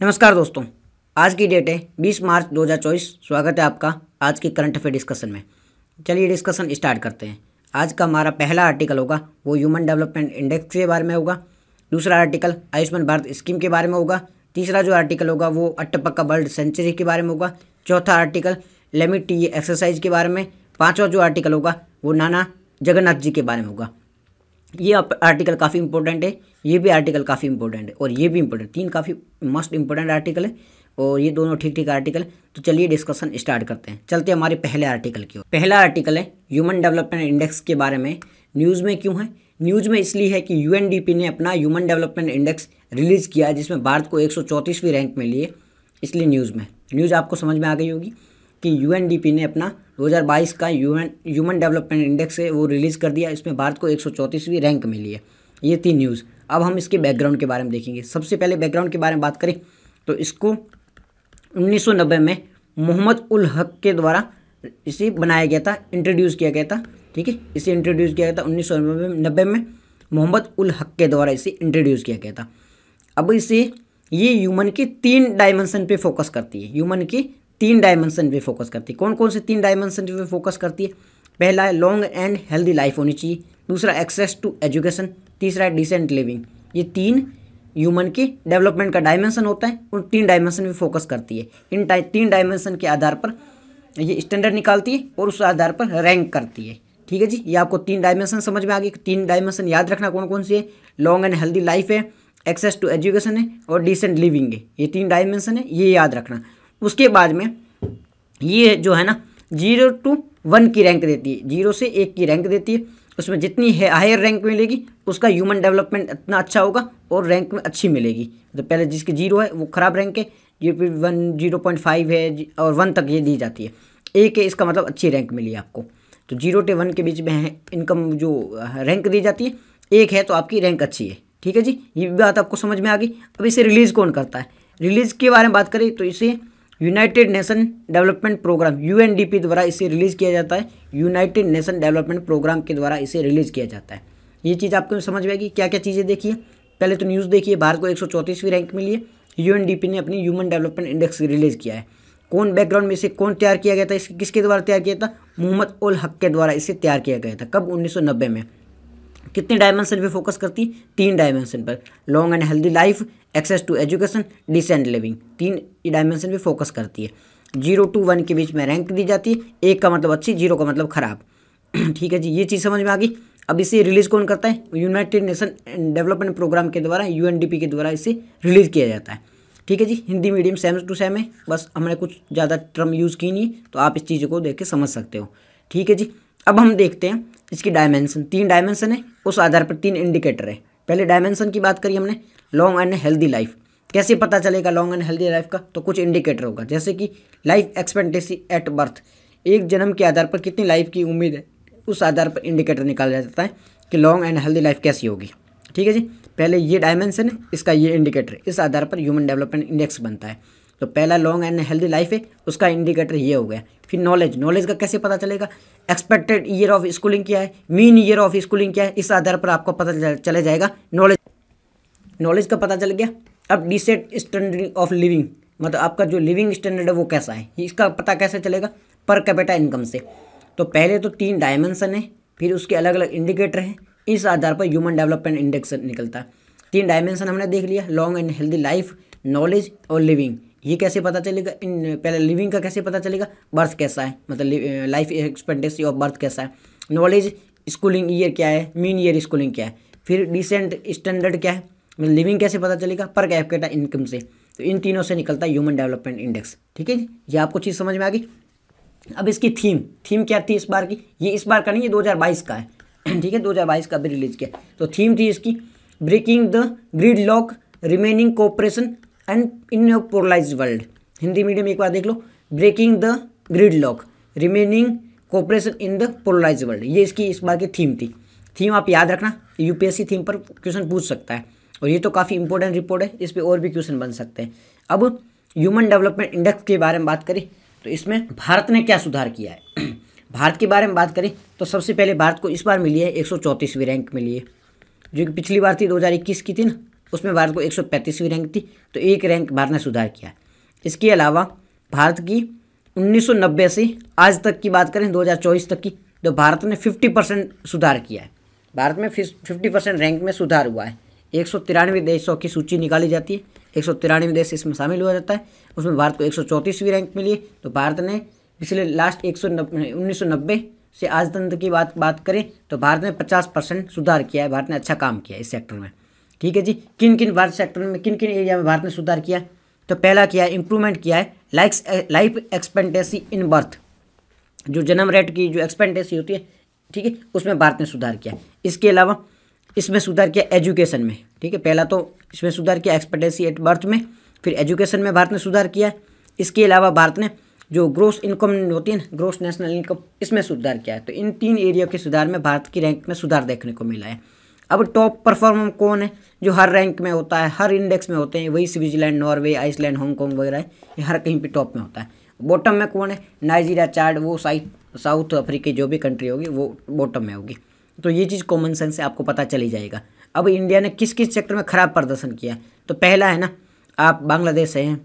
नमस्कार दोस्तों, आज की डेट है 20 मार्च 2024। स्वागत है आपका आज की करंट अफेयर डिस्कशन में। चलिए डिस्कशन स्टार्ट करते हैं। आज का हमारा पहला आर्टिकल होगा वो ह्यूमन डेवलपमेंट इंडेक्स के बारे में होगा। दूसरा आर्टिकल आयुष्मान भारत स्कीम के बारे में होगा। तीसरा जो आर्टिकल होगा वो अट्टपक्का बर्ड सेंचुरी के बारे में होगा। चौथा आर्टिकल लिमिट टी एक्सरसाइज के बारे में। पाँचवा जो आर्टिकल होगा वो नाना जगन्नाथ जी के बारे में होगा। ये आर्टिकल काफ़ी इंपॉर्टेंट है, ये भी आर्टिकल काफ़ी इंपॉर्टेंट है और ये भी इंपॉर्टेंट, तीन काफ़ी मस्ट इंपॉर्टेंट आर्टिकल है और ये दोनों ठीक ठीक आर्टिकल। तो चलिए डिस्कशन स्टार्ट करते हैं। चलते हैं हमारे पहले आर्टिकल की ओर। पहला आर्टिकल है ह्यूमन डेवलपमेंट इंडेक्स के बारे में। न्यूज़ में क्यों है? न्यूज़ में इसलिए है कि यूएनडीपी ने अपना ह्यूमन डेवलपमेंट इंडेक्स रिलीज़ किया है जिसमें भारत को 134वीं रैंक में लिए, इसलिए न्यूज़ में। न्यूज़ आपको समझ में आ गई होगी कि यूएनडीपी ने अपना 2022 का ह्यूमन डेवलपमेंट इंडेक्स है वो रिलीज़ कर दिया, इसमें भारत को 134वीं रैंक मिली है। ये थी न्यूज़। अब हम इसके बैकग्राउंड के बारे में देखेंगे। सबसे पहले बैकग्राउंड के बारे में बात करें तो इसको 1990 में मोहम्मद उल हक के द्वारा इसे बनाया गया था, इंट्रोड्यूस किया गया था। ठीक है, इसे इंट्रोड्यूस किया गया था 1990 में मोहम्मद उल हक के द्वारा इसे इंट्रोड्यूस किया गया था। अब ये ह्यूमन के 3 डायमेंशन पे फोकस करती है। ह्यूमन के 3 डायमेंशन पे फोकस करती है। कौन कौन से 3 डायमेंशन पे फोकस करती है? पहला है लॉन्ग एंड हेल्दी लाइफ होनी चाहिए, दूसरा एक्सेस टू एजुकेशन, तीसरा है डिसेंट लिविंग। ये 3 ह्यूमन के डेवलपमेंट का डायमेंशन होता है, उन 3 डायमेंशन पे फोकस करती है। इन 3 डायमेंशन के आधार पर ये स्टैंडर्ड निकालती है और उस आधार पर रैंक करती है। ठीक है जी, ये आपको 3 डायमेंशन समझ में आ गई। 3 डायमेंशन याद रखना कौन कौन सी है। लॉन्ग एंड हेल्दी लाइफ है, एक्सेस टू एजुकेशन है और डिसेंट लिविंग है। ये 3 डायमेंशन है, ये याद रखना। उसके बाद में ये जो है ना 0 to 1 की रैंक देती है, 0 से 1 की रैंक देती है। उसमें जितनी हायर रैंक मिलेगी उसका ह्यूमन डेवलपमेंट इतना अच्छा होगा और रैंक में अच्छी मिलेगी। तो पहले जिसकी 0 है वो खराब रैंक है, ये फिर 1 0.5 है और 1 तक ये दी जाती है। 1 है इसका मतलब अच्छी रैंक मिली आपको। तो 0 से 1 के बीच में है इनकम जो रैंक दी जाती है। 1 है तो आपकी रैंक अच्छी है। ठीक है जी, ये बात आपको समझ में आ गई। अब इसे रिलीज़ कौन करता है? रिलीज़ के बारे में बात करें तो इसे United Nation Development Programme UNDP द्वारा इसे रिलीज़ किया जाता है। यूनाइटेड नेशन डेवलपमेंट प्रोग्राम के द्वारा इसे रिलीज़ किया जाता है। ये चीज़ आपको समझ में आएगी। क्या क्या चीज़ें देखिए, पहले तो न्यूज़ देखिए, भारत को 134वीं रैंक मिली है। यूएनडीपी ने अपनी ह्यूमन डेवलपमेंट इंडेक्स रिलीज़ किया है। कौन बैकग्राउंड में इसे कौन तैयार किया गया था? इसे किसके द्वारा तैयार किया था? मोहम्मद उल हक के द्वारा इसे तैयार किया गया था। कब? 1990 में। कितने डायमेंशन पे फोकस करती? 3 डायमेंशन पर। Long and healthy life, access to education, decent living, 3 dimension पे फोकस करती है। 0 to 1 के बीच में रैंक दी जाती है। 1 का मतलब अच्छी, 0 का मतलब खराब। ठीक है जी, ये चीज़ समझ में आ गई। अब इसे रिलीज़ कौन करता है? यूनाइटेड नेशन डेवलपमेंट प्रोग्राम के द्वारा, यूएनडीपी के द्वारा इसे रिलीज़ किया जाता है। ठीक है जी, Hindi medium same to same है, बस हमने कुछ ज़्यादा टर्म यूज़ की नहीं, तो आप इस चीज़ को देख के समझ सकते हो। ठीक है जी, अब हम देखते हैं इसकी डायमेंशन। 3 डायमेंशन है, उस आधार पर 3 इंडिकेटर है। पहले डायमेंशन की बात करी हमने, लॉन्ग एंड हेल्दी लाइफ। कैसे पता चलेगा लॉन्ग एंड हेल्दी लाइफ का? तो कुछ इंडिकेटर होगा, जैसे कि लाइफ एक्सपेक्टेंसी एट बर्थ, एक जन्म के आधार पर कितनी लाइफ की उम्मीद है, उस आधार पर इंडिकेटर निकाला जाता है कि लॉन्ग एंड हेल्दी लाइफ कैसी होगी। ठीक है जी, पहले ये डायमेंशन है, इसका ये इंडिकेटर, इस आधार पर ह्यूमन डेवलपमेंट इंडेक्स बनता है। तो पहला लॉन्ग एंड हेल्दी लाइफ है, उसका इंडिकेटर ये हो गया। फिर नॉलेज, नॉलेज का कैसे पता चलेगा? एक्सपेक्टेड ईयर ऑफ स्कूलिंग क्या है, मीन ईयर ऑफ स्कूलिंग क्या है, इस आधार पर आपको पता चले जाएगा नॉलेज। नॉलेज का पता चल गया। अब डिसेंट स्टैंडर्ड ऑफ लिविंग, मतलब आपका जो लिविंग स्टैंडर्ड है वो कैसा है, इसका पता कैसे चलेगा? पर कैपिटा इनकम से। तो पहले तो 3 डायमेंशन है, फिर उसके अलग अलग इंडिकेटर हैं, इस आधार पर ह्यूमन डेवलपमेंट इंडेक्स निकलता है। 3 डायमेंशन हमने देख लिया, long and healthy life, knowledge और लिविंग। ये कैसे पता चलेगा? पहले लिविंग का कैसे पता चलेगा? बर्थ कैसा है, मतलब लाइफ एक्सपेक्टेंसी ऑफ बर्थ कैसा है। नॉलेज, स्कूलिंग ईयर क्या है, मीन ईयर स्कूलिंग क्या है। फिर डिसेंट स्टैंडर्ड क्या है, मतलब लिविंग कैसे पता चलेगा? पर कैपिटा इनकम से। तो इन तीनों से निकलता है ह्यूमन डेवलपमेंट इंडेक्स। ठीक है जी, ये आपको चीज़ समझ में आ गई। अब इसकी थीम क्या थी इस बार की? ये इस बार का नहीं, ये 2022 का है। ठीक है, 2022 का भी रिलीज किया। तो थीम थी इसकी breaking the grid lock, remaining cooperation and in a polarised world. Hindi medium एक बार देख लो, breaking the grid lock, remaining cooperation in the polarised world. ये इसकी इस बार की थीम थी। थीम आप याद रखना, यूपीएससी थीम पर क्वेश्चन पूछ सकता है और ये तो काफ़ी इंपॉर्टेंट रिपोर्ट है, इस पर और भी क्वेश्चन बन सकते हैं। अब ह्यूमन डेवलपमेंट इंडेक्स के बारे में बात करें तो इसमें भारत ने क्या सुधार किया है? भारत के बारे में बात करें तो सबसे पहले भारत को इस बार मिली है 134वीं रैंक मिली है, जो कि पिछली बार थी 2021 की थी ना, उसमें भारत को 135वीं रैंक थी, तो एक रैंक भारत ने सुधार किया है। इसके अलावा भारत की 1990 से आज तक की बात करें 2024 तक की, तो भारत ने 50% सुधार किया है। भारत में 50% रैंक में सुधार हुआ है। 193 देशों की सूची निकाली जाती है, 193 देश इसमें शामिल हुआ जाता है, उसमें भारत को 134वीं रैंक मिली है। तो भारत ने पिछले लास्ट 1990 से आज तक की बात करें तो भारत ने 50% सुधार किया है। भारत ने अच्छा काम किया है इस सेक्टर में। ठीक है जी, किन किन भारत सेक्टर में, किन किन एरिया में भारत ने सुधार किया है? तो पहला किया है, इम्प्रूवमेंट किया है लाइफ एक्सपेक्टेंसी इन बर्थ, जो जन्म रेट की जो एक्सपेक्टेंसी होती है, ठीक है, उसमें भारत ने सुधार किया। इसके अलावा इसमें सुधार किया एजुकेशन में। ठीक है, पहला तो इसमें सुधार किया एक्सपेक्टेंसी एट बर्थ में, फिर एजुकेशन में भारत ने सुधार किया है। इसके अलावा भारत ने जो ग्रोस इनकम होती है ना, ग्रोस नेशनल इनकम, इसमें सुधार किया है। तो इन 3 एरिया के सुधार में भारत की रैंक में सुधार देखने को मिला है। अब टॉप परफॉर्मर कौन है? जो हर रैंक में होता है, हर इंडेक्स में होते हैं, वही स्विट्जरलैंड, नॉर्वे, आइसलैंड, हांगकांग वगैरह है, ये हर कहीं पे टॉप में होता है। बॉटम में कौन है? नाइजीरिया, चाड, वो साउथ अफ्रीका जो भी कंट्री होगी वो बॉटम में होगी। तो ये चीज़ कॉमन सेंस से आपको पता चली जाएगा। अब इंडिया ने किस किस सेक्टर में खराब प्रदर्शन किया? तो पहला है ना, आप बांग्लादेश है,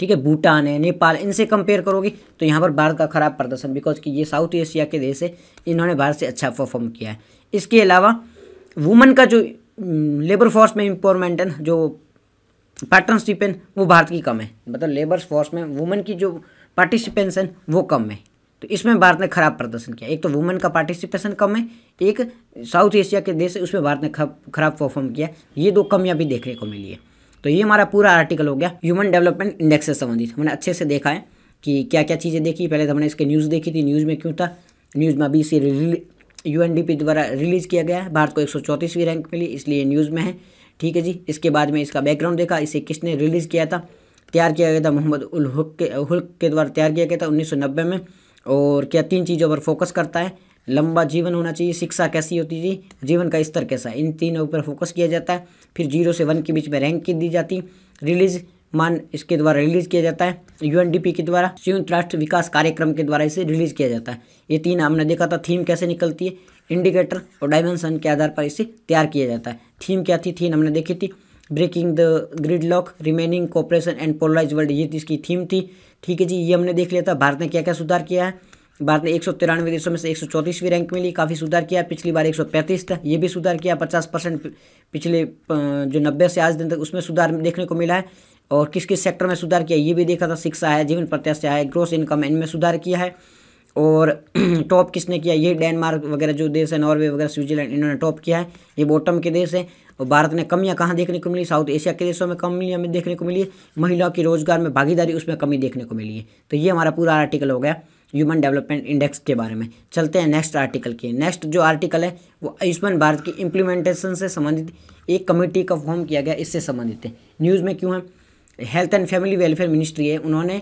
ठीक है, भूटान है, नेपाल, इनसे कंपेयर करोगे तो यहाँ पर भारत का खराब प्रदर्शन, बिकॉज कि ये साउथ एशिया के देश है, इन्होंने भारत से अच्छा परफॉर्म किया है। इसके अलावा वुमेन का जो लेबर फोर्स में एम्पावरमेंट है ना, जो पार्टनरशिप है, वो भारत की कम है। मतलब लेबर फोर्स में वुमेन की जो पार्टिसिपेशन वो कम है, तो इसमें भारत ने खराब प्रदर्शन किया। एक तो वुमेन का पार्टिसिपेशन कम है, एक साउथ एशिया के देश है उसमें भारत ने खराब परफॉर्म किया। ये 2 कमियां भी देखने को मिली है। तो ये हमारा पूरा आर्टिकल हो गया ह्यूमन डेवलपमेंट इंडेक्स से संबंधित। हमने अच्छे से देखा है कि क्या क्या चीज़ें देखी। पहले तो हमने इसके न्यूज़ देखी थी, न्यूज़ में क्यों था, न्यूज़ में अभी इसे UNDP द्वारा रिलीज़ किया गया है, भारत को 134वीं रैंक मिली, इसलिए न्यूज़ में है। ठीक है जी, इसके बाद में इसका बैकग्राउंड देखा, इसे किसने रिलीज़ किया था, तैयार किया गया था मोहम्मद उल हुक के द्वारा तैयार किया गया था 1990 में। और क्या 3 चीज़ों पर फोकस करता है, लंबा जीवन होना चाहिए, शिक्षा कैसी होती थी, जीवन का स्तर कैसा है, इन तीनों पर फोकस किया जाता है। फिर 0 से 1 के बीच में रैंक की दी जाती है, रिलीज मान इसके द्वारा रिलीज़ किया जाता है, UNDP के द्वारा, संयुक्त राष्ट्र विकास कार्यक्रम के द्वारा इसे रिलीज़ किया जाता है। ये 3 हमने देखा था। थीम कैसे निकलती है, इंडिकेटर और डायमेंशन के आधार पर इसे तैयार किया जाता है। थीम क्या थी? थीम हमने देखी थी, breaking the gridlock, reimagining cooperation and polarise world, ये इसकी थीम थी। ठीक है जी, ये हमने देख लिया था। भारत ने क्या क्या सुधार किया है? भारत ने 193 देशों में से 134वीं रैंक मिली, काफ़ी सुधार किया। पिछली बार 135 था, ये भी सुधार किया। 50% पिछले जो 90 से आज दिन तक उसमें सुधार देखने को मिला है। और किस किस सेक्टर में सुधार किया ये भी देखा था, शिक्षा है, जीवन प्रत्याशा है, ग्रोस इनकम, इनमें सुधार किया है। और टॉप किसने किया? ये डेनमार्क वगैरह जो देश है, नॉर्वे वगैरह, स्विट्जरलैंड, इन्होंने टॉप किया है। ये बॉटम के देश है। और भारत ने कमियां कहाँ देखने को मिली? साउथ एशिया के देशों में कमियां हमें देखने को मिली है। महिलाओं की रोजगार में भागीदारी, उसमें कमी देखने को मिली है। तो ये हमारा पूरा आर्टिकल हो गया ह्यूमन डेवलपमेंट इंडेक्स के बारे में। चलते हैं नेक्स्ट आर्टिकल के। नेक्स्ट जो आर्टिकल है वो आयुष्मान भारत की इम्प्लीमेंटेशन से संबंधित एक कमेटी का फॉर्म किया गया, इससे संबंधित है। न्यूज़ में क्यों है? Health and family welfare ministry है, उन्होंने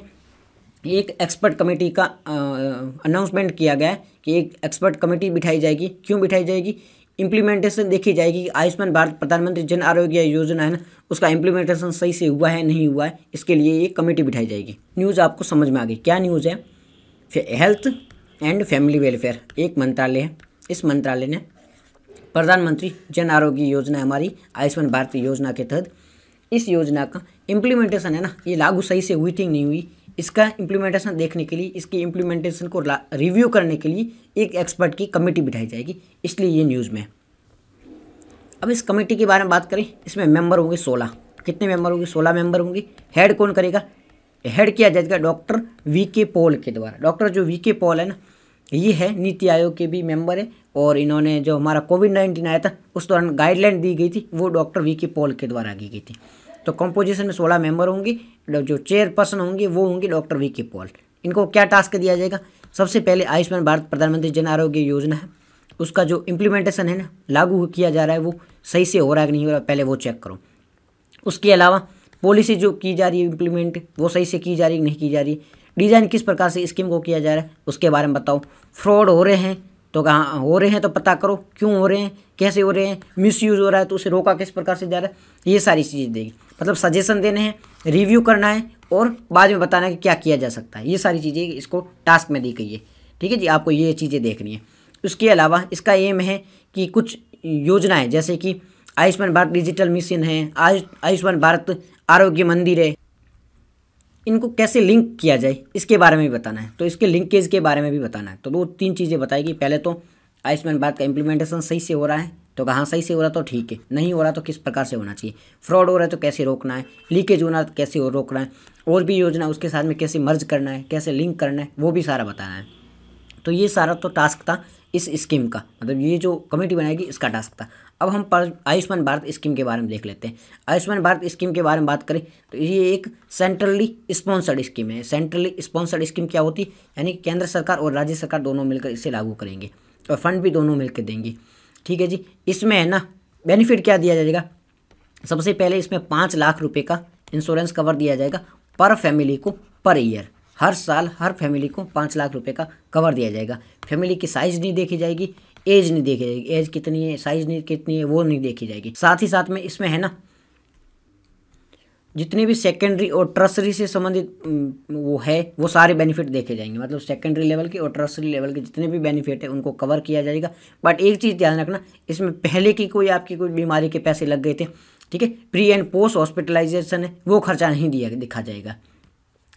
एक एक्सपर्ट कमेटी का अनाउंसमेंट किया गया है कि एक एक्सपर्ट कमेटी बिठाई जाएगी। क्यों बिठाई जाएगी? इम्प्लीमेंटेशन देखी जाएगी कि आयुष्मान भारत प्रधानमंत्री जन आरोग्य योजना है ना, उसका इम्प्लीमेंटेशन सही से हुआ है नहीं हुआ है, इसके लिए एक कमेटी बिठाई जाएगी। न्यूज़ आपको समझ में आ गई। क्या न्यूज़ है? हेल्थ एंड फैमिली वेलफेयर एक मंत्रालय है, इस मंत्रालय ने प्रधानमंत्री जन आरोग्य योजना, हमारी आयुष्मान भारत योजना के तहत इस योजना का इम्प्लीमेंटेशन है ना, ये लागू सही से हुई थी नहीं हुई, इसका इम्प्लीमेंटेशन देखने के लिए, इसकी इम्प्लीमेंटेशन को रिव्यू करने के लिए एक एक्सपर्ट की कमेटी बिठाई जाएगी, इसलिए ये न्यूज़ में। अब इस कमेटी के बारे में बात करें, इसमें मेंबर होंगे 16। कितने मेंबर होंगे? 16 मेंबर होंगे। हेड कौन करेगा? हेड किया जाएगा डॉक्टर VK पॉल के द्वारा। डॉक्टर जो VK पॉल है ना, ये है नीति आयोग के भी मेंबर है, और इन्होंने जो हमारा कोविड-19 आया था उस दौरान गाइडलाइन दी गई थी, वो डॉक्टर VK पॉल के द्वारा की गई थी। तो कंपोजिशन में 16 मेंबर होंगे। जो चेयरपर्सन होंगे वो होंगे डॉक्टर VK पॉल। इनको क्या टास्क दिया जाएगा? सबसे पहले आयुष्मान भारत प्रधानमंत्री जन आरोग्य योजना है, उसका जो इम्प्लीमेंटेशन है ना, लागू किया जा रहा है, वो सही से हो रहा है कि नहीं हो रहा, पहले वो चेक करो। उसके अलावा पॉलिसी जो की जा रही है इम्प्लीमेंट, वो सही से की जा रही है नहीं की जा रही है, डिज़ाइन किस प्रकार से स्कीम को किया जा रहा है उसके बारे में बताओ। फ्रॉड हो रहे हैं तो कहाँ हो रहे हैं तो पता करो, क्यों हो रहे हैं, कैसे हो रहे हैं, मिसयूज़ हो रहा है तो उसे रोका किस प्रकार से जा रहा है, ये सारी चीज़ें देगी। मतलब सजेशन देने हैं, रिव्यू करना है और बाद में बताना है कि क्या किया जा सकता है। ये सारी चीज़ें इसको टास्क में दी गई है। ठीक है जी, आपको ये चीज़ें देखनी है। उसके अलावा इसका एम है कि कुछ योजनाएं, जैसे कि आयुष्मान भारत डिजिटल मिशन है, आयुष्मान भारत आरोग्य मंदिर है। इनको कैसे लिंक किया जाए इसके बारे में भी बताना है, तो इसके लिंकेज के बारे में भी बताना है। तो 2-3 चीज़ें बताएगी। पहले तो आयुष्मान भारत का इम्प्लीमेंटेशन सही से हो रहा है, तो कहाँ सही से हो रहा तो ठीक है, नहीं हो रहा तो किस प्रकार से होना चाहिए, फ्रॉड हो रहा है तो कैसे रोकना है, लीकेज होना तो कैसे रोकना है, और भी योजना उसके साथ में कैसे मर्ज करना है, कैसे लिंक करना है, वो भी सारा बताना है। तो ये सारा तो टास्क था इस स्कीम का, मतलब ये जो कमेटी बनाएगी इसका टास्क था। अब हम आयुष्मान भारत स्कीम के बारे में देख लेते हैं। आयुष्मान भारत स्कीम के बारे में बात करें तो ये एक सेंट्रली स्पॉन्सर्ड स्कीम है। सेंट्रली स्पॉन्सर्ड स्कीम क्या होती है, यानी केंद्र सरकार और राज्य सरकार दोनों मिलकर इसे लागू करेंगे और फंड भी दोनों मिलकर देंगे। ठीक है जी। इसमें है ना बेनिफिट क्या दिया जाएगा, सबसे पहले इसमें 5 लाख रुपए का इंश्योरेंस कवर दिया जाएगा पर फैमिली को पर ईयर। हर साल हर फैमिली को 5 लाख रुपए का कवर दिया जाएगा। फैमिली की साइज नहीं देखी जाएगी, एज नहीं देखी जाएगी, एज कितनी है, साइज नहीं कितनी है, वो नहीं देखी जाएगी। साथ ही साथ में इसमें है ना जितने भी सेकेंडरी और टर्सरी से संबंधित वो है वो सारे बेनिफिट देखे जाएंगे, मतलब सेकेंडरी लेवल के और टर्सरी लेवल के जितने भी बेनिफिट है उनको कवर किया जाएगा। बट एक चीज़ ध्यान रखना, इसमें पहले की कोई आपकी कोई बीमारी के पैसे लग गए थे, ठीक है, प्री एंड पोस्ट हॉस्पिटलाइजेशन है वो खर्चा नहीं दिखा जाएगा।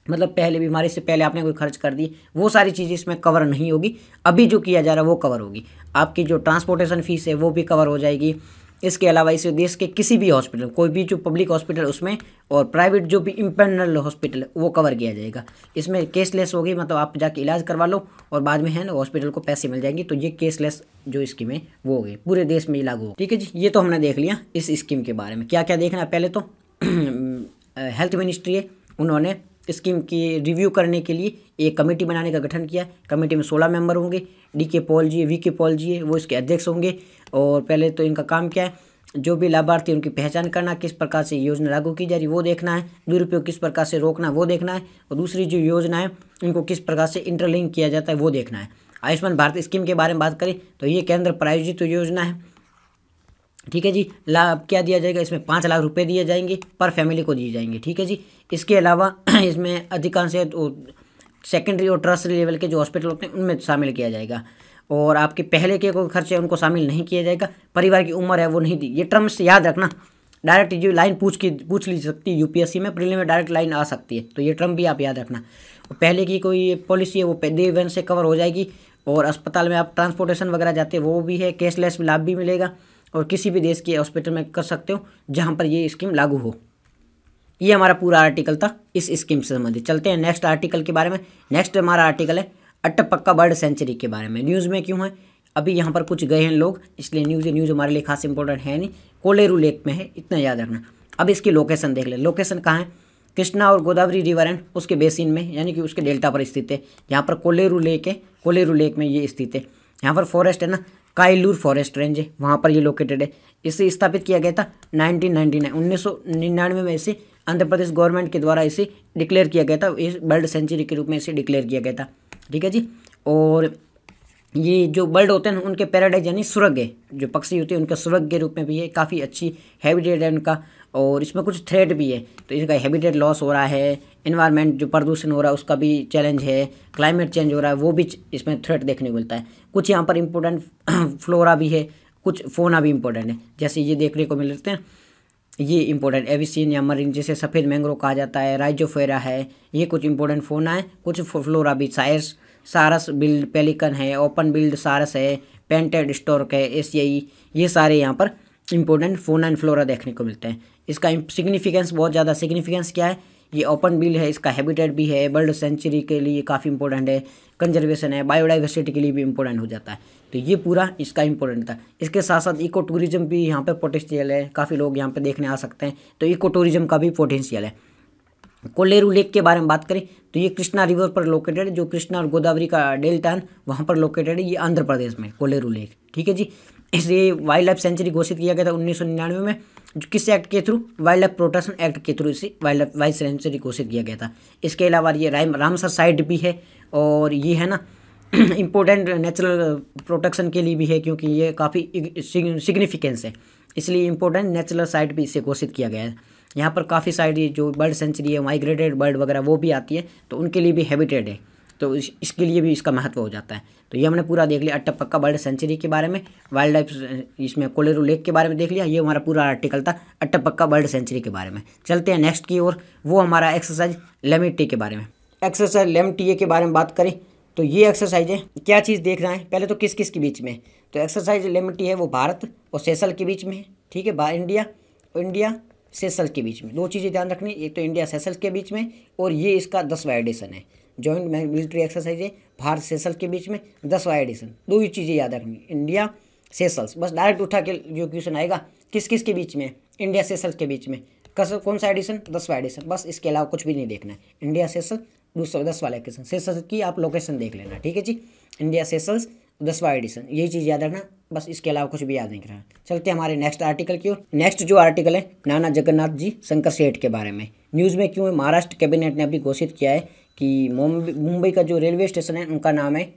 मतलब पहले बीमारी से पहले आपने कोई खर्च कर दी, वो सारी चीज़ें इसमें कवर नहीं होगी। अभी जो किया जा रहा है वो कवर होगी। आपकी जो ट्रांसपोर्टेशन फीस है वो भी कवर हो जाएगी। इसके अलावा इस देश के किसी भी हॉस्पिटल, कोई भी जो पब्लिक हॉस्पिटल उसमें, और प्राइवेट जो भी इम्पेनल हॉस्पिटल है वो कवर किया जाएगा। इसमें केसलेस होगी, मतलब आप जाके इलाज करवा लो और बाद में है ना हॉस्पिटल को पैसे मिल जाएंगे। तो ये केसलेस जो स्कीम है वो होगी, पूरे देश में लागू हो। ठीक है जी, ये तो हमने देख लिया इस स्कीम के बारे में। क्या क्या देखना है, पहले तो हेल्थ मिनिस्ट्री है, उन्होंने स्कीम की रिव्यू करने के लिए एक कमेटी बनाने का गठन किया। कमेटी में 16 मेंबर होंगे। डी.के. पॉल जी, वी.के. पॉल जी है वो इसके अध्यक्ष होंगे। और पहले तो इनका काम क्या है, जो भी लाभार्थी उनकी पहचान करना, किस प्रकार से योजना लागू की जा रही वो देखना है, दुरुपयोग किस प्रकार से रोकना वो देखना है, और दूसरी जो योजना है उनको किस प्रकार से इंटरलिंक किया जाता है वो देखना है। आयुष्मान भारत स्कीम के बारे में बात करें तो ये केंद्र प्रायोजित योजना है। ठीक है जी। लाभ क्या दिया जाएगा, इसमें 5 लाख रुपए दिए जाएंगे पर फैमिली को दिए जाएंगे। ठीक है जी। इसके अलावा इसमें अधिकांश सेकेंडरी और टर्सरी लेवल के जो हॉस्पिटल होते हैं उनमें शामिल किया जाएगा। और आपके पहले के कोई खर्चे उनको शामिल नहीं किया जाएगा। परिवार की उम्र है वो नहीं दी। ये टर्म्स याद रखना, डायरेक्ट जो लाइन पूछ ली सकती है यूपीएससी में, प्रीलिम में डायरेक्ट लाइन आ सकती है, तो ये टर्म भी आप याद रखना। पहले की कोई पॉलिसी है वो डे 1 से कवर हो जाएगी। और अस्पताल में आप ट्रांसपोर्टेशन वगैरह जाते हैं वो भी है, कैशलेस लाभ भी मिलेगा, और किसी भी देश के हॉस्पिटल में कर सकते हो जहाँ पर ये स्कीम लागू हो। ये हमारा पूरा आर्टिकल था इस स्कीम से संबंधित। चलते हैं नेक्स्ट आर्टिकल के बारे में। नेक्स्ट हमारा आर्टिकल है अट्टपक्का बर्ड सेंचुरी के बारे में। न्यूज़ में क्यों है, अभी यहाँ पर कुछ गए हैं लोग, इसलिए न्यूज़ हमारे लिए खास इंपॉर्टेंट है नहीं। कोलेरू लेक में है, इतना याद रखना। अब इसकी लोकेशन देख ले। लोकेशन कहाँ है, कृष्णा और गोदावरी रिवर एंड उसके बेसिन में, यानी कि उसके डेल्टा पर स्थित है। यहाँ पर कोलेरू लेक है, कोलेरू लेक में ये स्थित है। यहाँ पर फॉरेस्ट है ना, काइलूर फॉरेस्ट रेंज है, वहाँ पर ये लोकेटेड है। इसे स्थापित किया गया था 1999 में। इसे आंध्र प्रदेश गवर्नमेंट के द्वारा इसे डिक्लेयर किया गया था, इस बर्ड सेंचुरी के रूप में इसे डिक्लेयर किया गया था। ठीक है जी। और ये जो बर्ड होते हैं उनके पैराडाइज यानी स्वर्ग है, जो पक्षी होते हैं उनका स्वर्ग के रूप में भी है, काफ़ी अच्छी हैबिटेट है उनका। और इसमें कुछ थ्रेट भी है, तो इसका हैबिटेट लॉस हो रहा है, एनवायरनमेंट जो प्रदूषण हो रहा है उसका भी चैलेंज है, क्लाइमेट चेंज हो रहा है वो भी इसमें थ्रेट देखने को मिलता है। कुछ यहाँ पर इम्पोर्टेंट फ्लोरा भी है, कुछ फोना भी इम्पोर्टेंट है, जैसे ये देखने को मिलते हैं। ये इंपॉर्टेंट एविसिन या मरीन, जिसे सफ़ेद मैंग्रोव कहा जाता है, राइजोफेरा है, ये कुछ इंपॉर्टेंट फोना है। कुछ फ्लोरा भी, सारस बिल्ड पेलिकन है, ओपन बिल्ड सारस है, पेंटेड स्टोर्क है, एशियाई, ये सारे यहाँ पर इंपॉर्टेंट फोना एंड फ्लोरा देखने को मिलते हैं। इसका सिग्निफिकेंस बहुत ज़्यादा, सिग्निफिकेंस क्या है, ये ओपन बिल्ड है, इसका हैबिटेट भी है, बर्ड सेंचुरी के लिए काफ़ी इंपॉर्टेंट है, कंजर्वेशन है, बायोडाइवर्सिटी के लिए भी इंपॉर्टेंट हो जाता है। तो ये पूरा इसका इंपॉर्टेंट था। इसके साथ साथ इको टूरिज्म भी यहाँ पे पोटेंशियल है, काफ़ी लोग यहाँ पे देखने आ सकते हैं, तो इको टूरिज्म का भी पोटेंशियल है। कोलेरू लेक के बारे में बात करें तो ये कृष्णा रिवर पर लोकेटेड है, जो कृष्णा और गोदावरी का डेल्टा है वहाँ पर लोकेटेड है, ये आंध्र प्रदेश में कोलेरू लेक। ठीक है जी। इसे वाइल्ड लाइफ सेंचुरी घोषित किया गया था 1999 में, जो किस एक्ट के through, wild life protection act के थ्रू इसे वाइल्ड सेंचुरी घोषित किया गया था। इसके अलावा ये रामसर साइट भी है, और ये है ना इम्पोर्टेंट नेचुरल प्रोटेक्शन के लिए भी है, क्योंकि ये काफ़ी सिग्निफिकेंस है, इसलिए इम्पोर्टेंट नेचुरल साइट भी इसे घोषित किया गया है। यहाँ पर काफ़ी साइट जो बर्ड सेंचुरी है, माइग्रेटेड बर्ड वगैरह वो भी आती है, तो उनके लिए भी हैबिटेट है, तो इसके लिए भी इसका महत्व हो जाता है। तो ये हमने पूरा देख लिया अट्टपक्का बर्ड सेंचुरी के बारे में, वाइल्ड लाइफ इसमें कोलेरू लेक के बारे में देख लिया। ये हमारा पूरा आर्टिकल था अट्टपक्का बर्ड सेंचुरी के बारे में। चलते हैं नेक्स्ट की ओर, वो हमारा एक्सरसाइज लेमेटी के बारे में। एक्सरसाइज लेमेटी के बारे में बात करें तो ये एक्सरसाइज है, क्या चीज़ देख रहे हैं पहले तो किस किस के बीच में। तो एक्सरसाइज लेमेटी है वो भारत और सेशल के बीच में है, ठीक है, इंडिया सेशल के बीच में। दो चीज़ें ध्यान रखनी, एक तो इंडिया सेशल के बीच में और ये इसका 10वां एडिशन है। जॉइंट मिलिट्री एक्सरसाइज है भारत सेशल के बीच में, 10वां एडिशन। दो ही चीज़ें याद रखनी, इंडिया सेशल्स, बस डायरेक्ट उठा के जो क्वेश्चन आएगा किस किस के बीच में, इंडिया सेशल के बीच में, कौन सा एडिशन, 10वां एडिशन, बस इसके अलावा कुछ भी नहीं देखना है। इंडिया सेशल 10वां एडिशन, सेशल की आप लोकेशन देख लेना, ठीक है जी, इंडिया सेशल्स 10वां एडिशन, यही चीज़ याद रखना, बस इसके अलावा कुछ भी याद नहीं करना। चलते हैं हमारे नेक्स्ट आर्टिकल की ओर। नेक्स्ट जो आर्टिकल है नाना जगन्नाथ जी शंकर सेठ के बारे में। न्यूज़ में क्यों है, महाराष्ट्र कैबिनेट ने अभी घोषित किया है कि मुंबई का जो रेलवे स्टेशन है उनका नाम है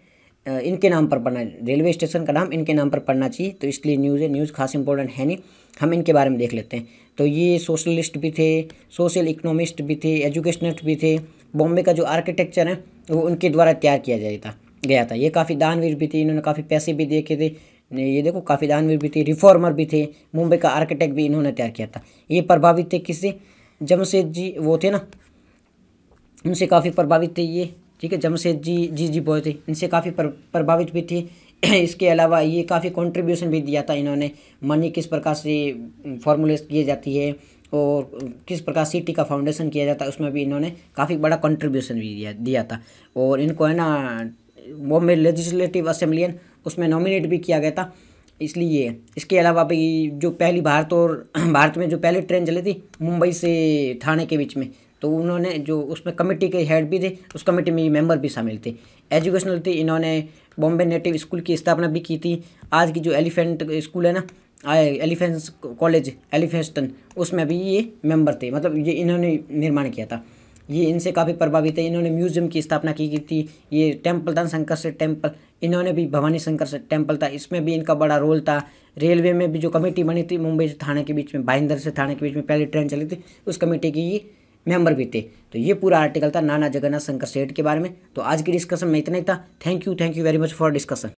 इनके नाम पर पढ़ना, रेलवे स्टेशन का नाम इनके नाम पर पढ़ना चाहिए। तो इसलिए न्यूज़ है, न्यूज़ खास इंपॉर्टेंट है नहीं, हम इनके बारे में देख लेते हैं। तो ये सोशलिस्ट भी थे, सोशल इकोनॉमिस्ट भी थे, एजुकेशनिस्ट भी थे। बॉम्बे का जो आर्किटेक्चर है वो उनके द्वारा तैयार किया गया था। ये काफ़ी दानवीर भी थे, इन्होंने काफ़ी पैसे भी देखे थे, ये देखो काफ़ी दानवीर भी थे, रिफॉर्मर भी थे। मुंबई का आर्किटेक्ट भी इन्होंने तैयार किया था। ये प्रभावित थे किससे, जमशेद जी वो थे ना, उनसे काफ़ी प्रभावित थे ये, ठीक है, जमशेद जी बोले थे, इनसे काफ़ी प्रभावित भी थे। इसके अलावा ये काफ़ी कंट्रीब्यूशन भी दिया था इन्होंने, मनी किस प्रकार से फॉर्मुलेट की जाती है और किस प्रकार सिटी का फाउंडेशन किया जाता है, उसमें भी इन्होंने काफ़ी बड़ा कंट्रीब्यूशन भी दिया था। और इनको है ना बॉम्बे लेजिस्लेटिव असेंबली है उसमें नॉमिनेट भी किया गया था, इसलिए। इसके अलावा भी जो पहली भारत में जो पहली ट्रेन चली थी मुंबई से ठाणे के बीच में, तो उन्होंने जो उसमें कमेटी के हेड भी थे, उस कमेटी में मेंबर भी शामिल थे। एजुकेशनल थे, इन्होंने बॉम्बे नेटिव स्कूल की स्थापना भी की थी। आज की जो एलिफेंट स्कूल है ना, एलिफेंट्स कॉलेज एलिफेंस्टन, उसमें भी ये मेंबर थे, मतलब ये इन्होंने निर्माण किया था। ये इनसे काफ़ी प्रभावित है। इन्होंने म्यूजियम की स्थापना की थी। ये टेम्पल था शंकर से टेम्पल, इन्होंने भी भवानी शंकर से टेम्पल था, इसमें भी इनका बड़ा रोल था। रेलवे में भी जो कमेटी बनी थी मुंबई से ठाणे के बीच में, भाईंदर से ठाणे के बीच में पहली ट्रेन चली थी, उस कमेटी की ये मेंबर भी थे। तो ये पूरा आर्टिकल था नाना जगन्नाथ शंकर सेठ के बारे में। तो आज की डिस्कशन में इतना ही था। Thank you very much for discussion.